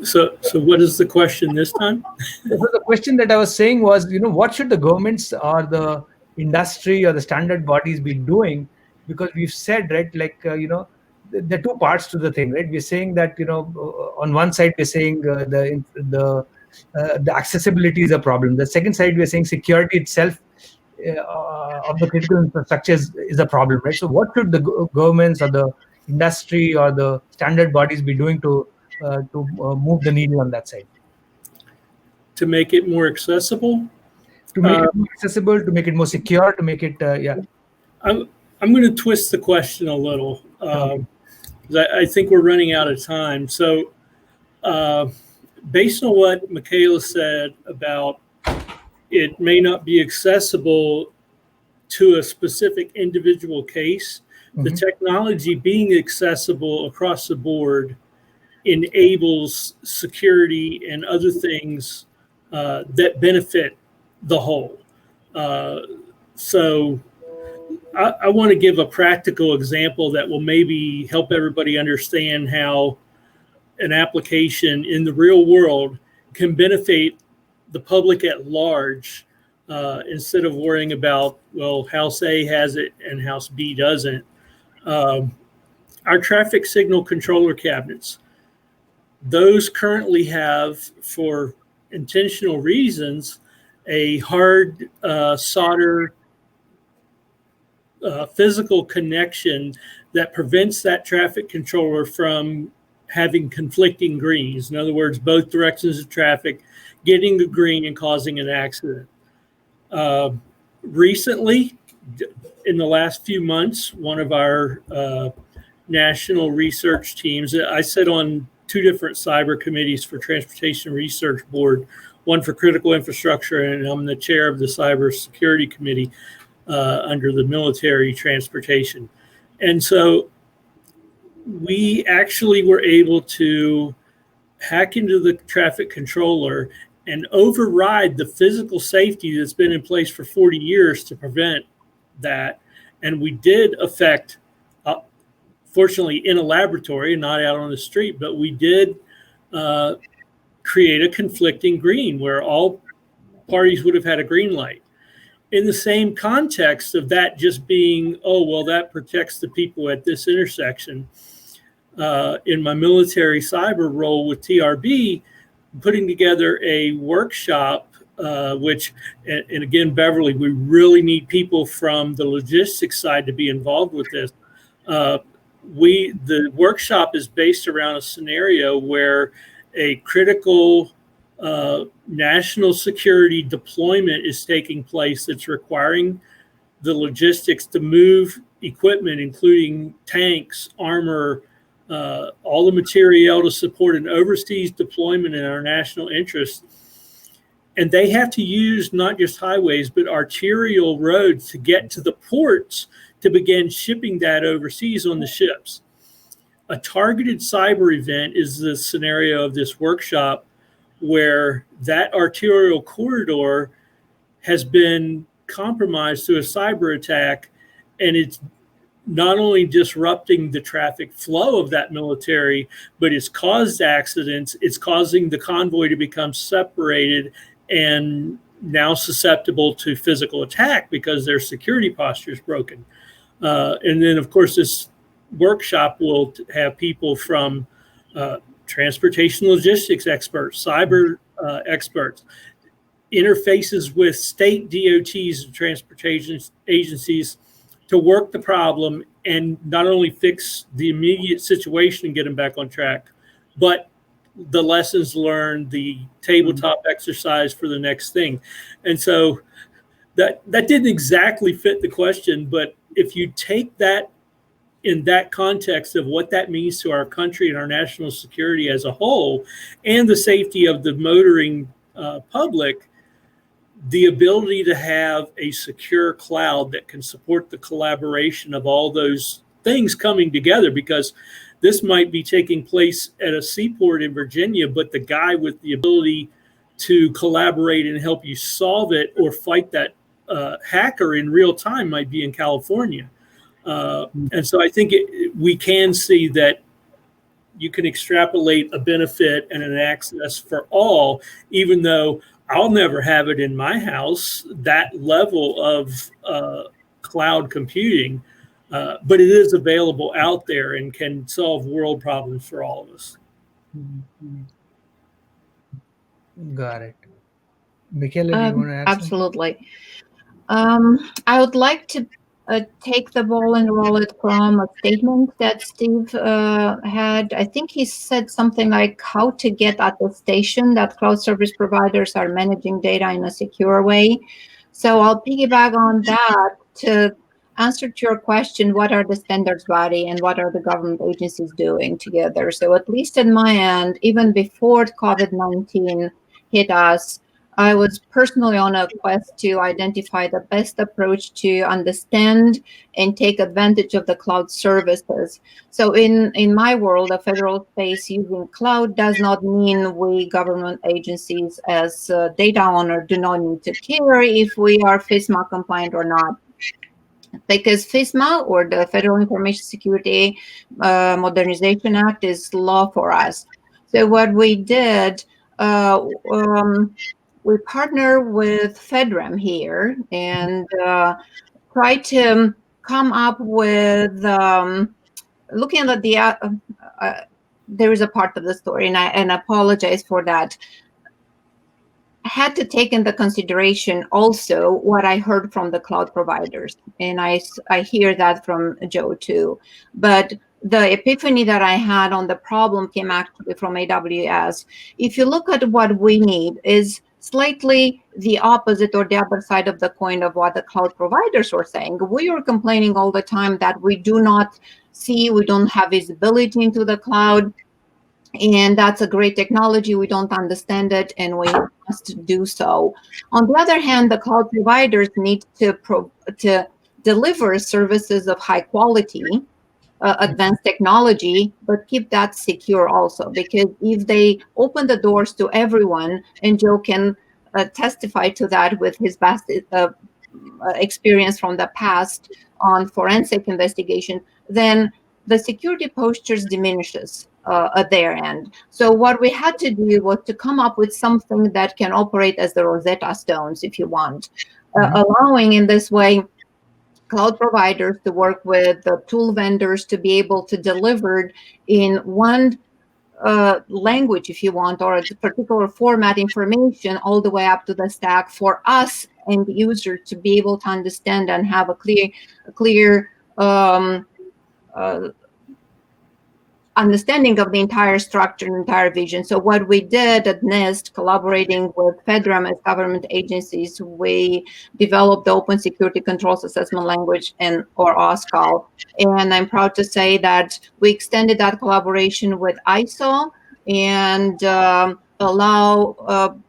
So what is the question this time? So the question that I was saying was, what should the governments or the industry or the standard bodies be doing? Because we've said, right, like, there are two parts to the thing, right? We're saying that, on one side, we're saying the accessibility is a problem. The second side, we're saying security itself of the critical infrastructure is a problem, right? So what should the governments or the industry or the standard bodies be doing to move the needle on that side? To make it more accessible? To make it more accessible, to make it more secure, to make it, yeah. I'm going to twist the question a little, because I think we're running out of time. So based on what Michaela said about it may not be accessible to a specific individual case, the technology being accessible across the board enables security and other things that benefit the whole. So I want to give a practical example that will maybe help everybody understand how an application in the real world can benefit the public at large, instead of worrying about, well, House A has it and House B doesn't. Our traffic signal controller cabinets, those currently have, for intentional reasons, a hard solder physical connection that prevents that traffic controller from having conflicting greens. In other words, both directions of traffic getting a green and causing an accident. Recently, in the last few months, one of our national research teams, I sit on two different cyber committees for Transportation Research Board, one for critical infrastructure, and I'm the chair of the cyber security committee under the military transportation. And so we actually were able to hack into the traffic controller and override the physical safety that's been in place for 40 years to prevent that. And we did affect, fortunately in a laboratory and not out on the street, but we did create a conflicting green where all parties would have had a green light. In the same context of that just being, oh, well, that protects the people at this intersection. In my military cyber role with TRB, putting together a workshop, which, and again, Beverley, we really need people from the logistics side to be involved with this. The workshop is based around a scenario where a critical national security deployment is taking place that's requiring the logistics to move equipment, including tanks, armor, all the materiel to support an overseas deployment in our national interest. And they have to use not just highways, but arterial roads to get to the ports to begin shipping that overseas on the ships. A targeted cyber event is the scenario of this workshop where that arterial corridor has been compromised through a cyber attack, and it's not only disrupting the traffic flow of that military, but it's caused accidents. It's causing the convoy to become separated and now susceptible to physical attack because their security posture is broken. And then, of course, this workshop will have people from transportation logistics experts, cyber experts, interfaces with state DOTs and transportation agencies to work the problem and not only fix the immediate situation and get them back on track, but the lessons learned, the tabletop exercise for the next thing. And so that didn't exactly fit the question, but if you take that in that context of what that means to our country and our national security as a whole, and the safety of the motoring public, the ability to have a secure cloud that can support the collaboration of all those things coming together, because this might be taking place at a seaport in Virginia, but the guy with the ability to collaborate and help you solve it or fight that hacker in real time might be in California. And so I think we can see that you can extrapolate a benefit and an access for all, even though I'll never have it in my house, that level of cloud computing, but it is available out there and can solve world problems for all of us. Got it. Michaela, do you want to add absolutely. I would like to take the ball and roll it from a statement that Steve had. I think he said something like how to get attestation that cloud service providers are managing data in a secure way. So I'll piggyback on that to answer to your question, what are the standards body and what are the government agencies doing together? So at least in my end, even before COVID-19 hit us, I was personally on a quest to identify the best approach to understand and take advantage of the cloud services. So in my world, a federal space using cloud does not mean we government agencies as data owner do not need to care if we are FISMA compliant or not. Because FISMA, or the Federal Information Security Modernization Act, is law for us. So what we did, we partner with FedRAMP here and try to come up with, looking at the, there is a part of the story, and I apologize for that. I had to take into consideration also what I heard from the cloud providers, and I hear that from Joe too. But the epiphany that I had on the problem came actually from AWS. If you look at what we need is slightly the opposite or the other side of the coin of what the cloud providers were saying. We are complaining all the time that we do not see, we don't have visibility into the cloud. And that's a great technology. We don't understand it, and we must do so. On the other hand, the cloud providers need to deliver services of high quality, advanced technology, but keep that secure also. Because if they open the doors to everyone, and Joe can testify to that with his vast experience from the past on forensic investigation, then the security postures diminishes at their end. So what we had to do was to come up with something that can operate as the Rosetta Stones, if you want, allowing in this way cloud providers to work with the tool vendors to be able to deliver in one language, if you want, or a particular format information all the way up to the stack for us and the user to be able to understand and have a clear understanding of the entire structure and entire vision. So what we did at NIST, collaborating with FedRAMP as government agencies, we developed the Open Security Controls Assessment Language, or OSCAL. And I'm proud to say that we extended that collaboration with ISO and allow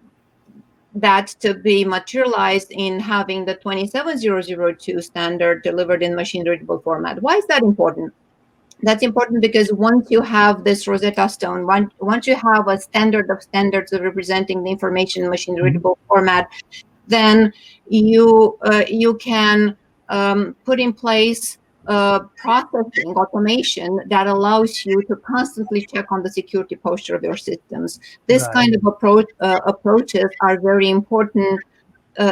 that to be materialized in having the 27002 standard delivered in machine readable format. Why is that important? That's important because once you have this Rosetta Stone, once you have a standard of standards of representing the information in machine readable format, then you can put in place processing automation that allows you to constantly check on the security posture of your systems. This kind of approaches are very important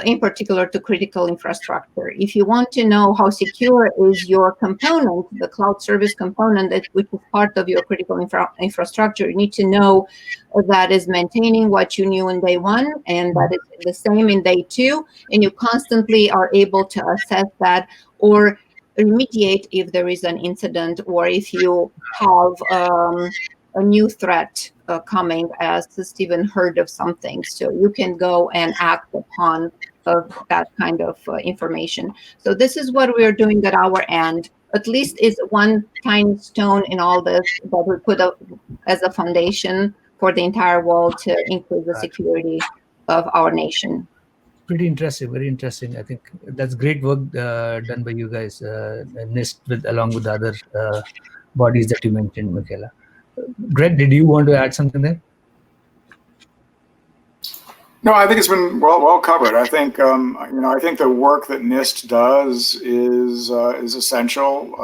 in particular to critical infrastructure. If you want to know how secure is your component, the cloud service component, which is part of your critical infrastructure, you need to know that is maintaining what you knew in day one, and that is the same in day two, and you constantly are able to assess that or remediate if there is an incident, or if you have a new threat coming, as Stephen heard of something. So you can go and act upon that kind of information. So this is what we're doing at our end. At least is one tiny stone in all this that we put up as a foundation for the entire world to increase the security of our nation. Pretty interesting, very interesting. I think that's great work done by you guys, NIST, along with the other bodies that you mentioned, Michaela. Greg, did you want to add something there? No, I think it's been well covered. I think I think the work that NIST does is essential.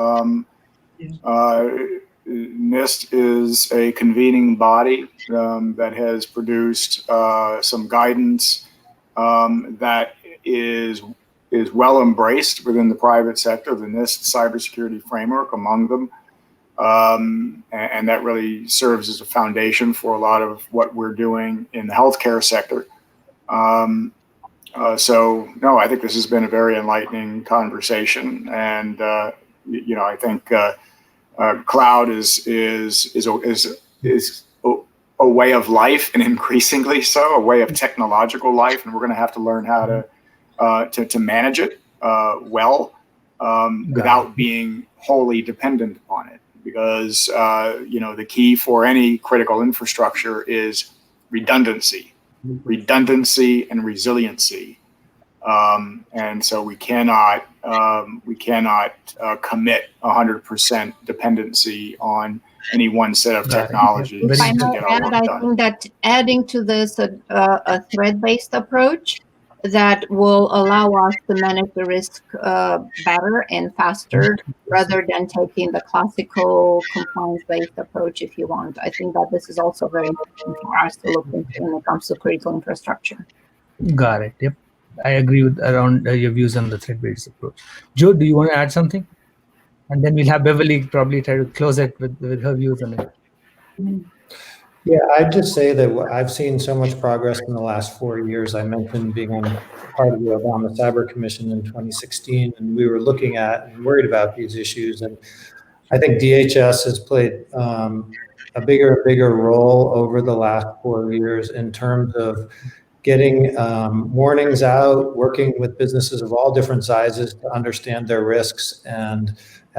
NIST is a convening body that has produced some guidance that is well embraced within the private sector, the NIST cybersecurity framework among them. And that really serves as a foundation for a lot of what we're doing in the healthcare sector. So no, I think this has been a very enlightening conversation, and I think cloud is a way of life, and increasingly so, a way of technological life, and we're going to have to learn how to manage it well without being wholly dependent on it. Because the key for any critical infrastructure is redundancy and resiliency, and so we cannot commit 100% dependency on any one set of technologies to get our work done. I think that adding to this a threat-based approach that will allow us to manage the risk better and faster, rather than taking the classical compliance-based approach, if you want. I think that this is also very important for us to look into when it comes to critical infrastructure. Got it. Yep. I agree with around your views on the threat-based approach. Joe, do you want to add something? And then we'll have Beverley probably try to close it with her views on it. Yeah, I'd just say that I've seen so much progress in the last 4 years. I mentioned being on part of the Obama Cyber Commission in 2016, and we were looking at and worried about these issues. And I think DHS has played a bigger role over the last 4 years in terms of getting warnings out, working with businesses of all different sizes to understand their risks and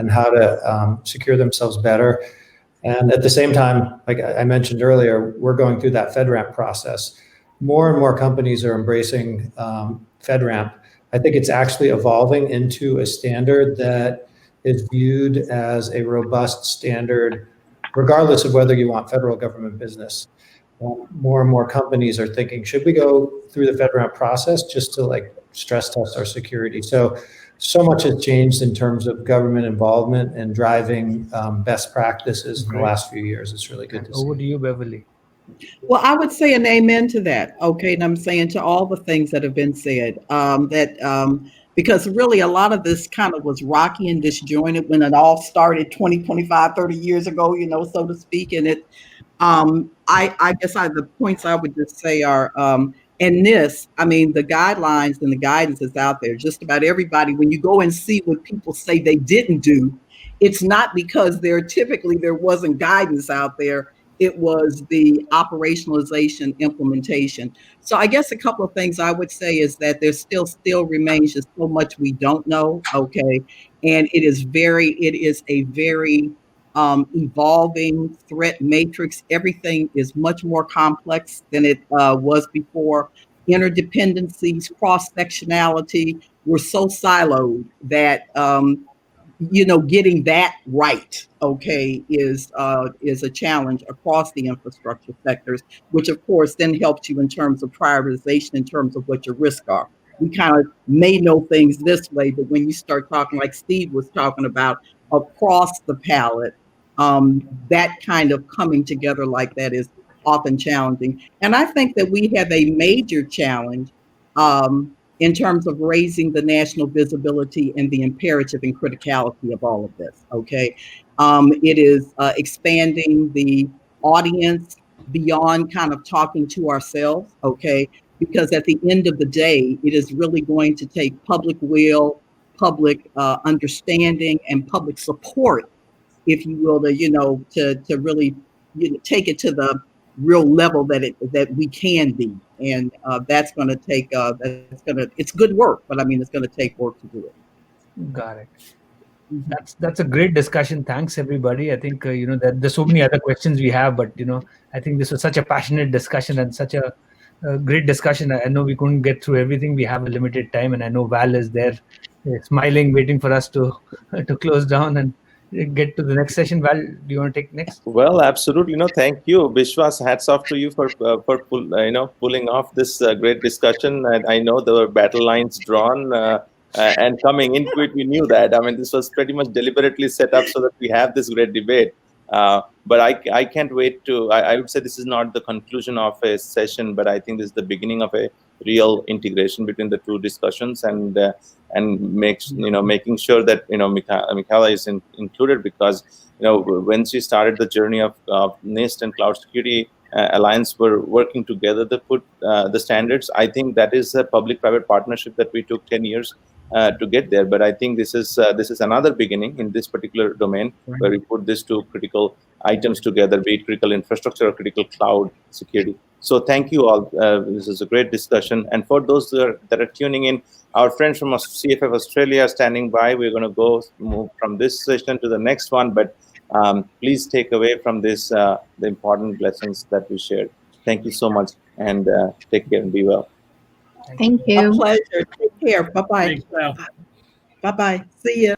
how to secure themselves better. And at the same time, like I mentioned earlier, we're going through that FedRAMP process. More and more companies are embracing FedRAMP. I think it's actually evolving into a standard that is viewed as a robust standard, regardless of whether you want federal government business. More and more companies are thinking, should we go through the FedRAMP process just to stress test our security? So much has changed in terms of government involvement and driving best practices in the last few years. It's really good to see. Over to you, Beverley. Well, I would say an amen to that. Okay. And I'm saying to all the things that have been said, because really a lot of this kind of was rocky and disjointed when it all started 20, 25, 30 years ago, so to speak. And it, I guess the points I would just say are, and this, the guidelines and the guidance is out there. Just about everybody, when you go and see what people say they didn't do, it's not because there wasn't guidance out there. It was the operationalization, implementation. So I guess a couple of things I would say is that there still remains just so much we don't know. Okay. And it is a very evolving threat matrix. Everything is much more complex than it was before. Interdependencies, cross-sectionality, we're so siloed that getting that right, okay, is a challenge across the infrastructure sectors, which of course then helps you in terms of prioritization, in terms of what your risks are. We kind of may know things this way, but when you start talking like Steve was talking about across the palette, that kind of coming together like that is often challenging. And I think that we have a major challenge in terms of raising the national visibility and the imperative and criticality of all of this. Okay. It is expanding the audience beyond kind of talking to ourselves. Okay. Because at the end of the day, it is really going to take public will, public understanding, and public support, if you will, to really take it to the real level that we can be. And that's going to take it's good work, but I mean, it's going to take work to do it. Got it. That's a great discussion. Thanks, everybody. I think there's so many other questions we have, but I think this was such a passionate discussion and such a great discussion. I know we couldn't get through everything. We have a limited time, and I know Val is there, smiling, waiting for us to close down and get to the next session. Val, do you want to take next? Well, absolutely. Thank you, Vishwas. Hats off to you for pulling off this great discussion. And I know there were battle lines drawn. And coming into it, we knew that. I mean, this was pretty much deliberately set up so that we have this great debate. But I can't wait to. I would say this is not the conclusion of a session, but I think this is the beginning of a real integration between the two discussions, and making sure that Michaela is included, because when she started the journey of NIST and Cloud Security Alliance were working together to put the standards. I think that is a public-private partnership that we took 10 years to get there. But I think this is another beginning in this particular domain, where we put these two critical items together, be it critical infrastructure or critical cloud security. So thank you all. This is a great discussion. And for those that are tuning in, our friends from CFF Australia are standing by. We're going to move from this session to the next one. But please take away from this the important lessons that we shared. Thank you so much, and take care and be well. Thank you. A pleasure. Take care. Bye-bye. Thanks, Val. Bye-bye. See you.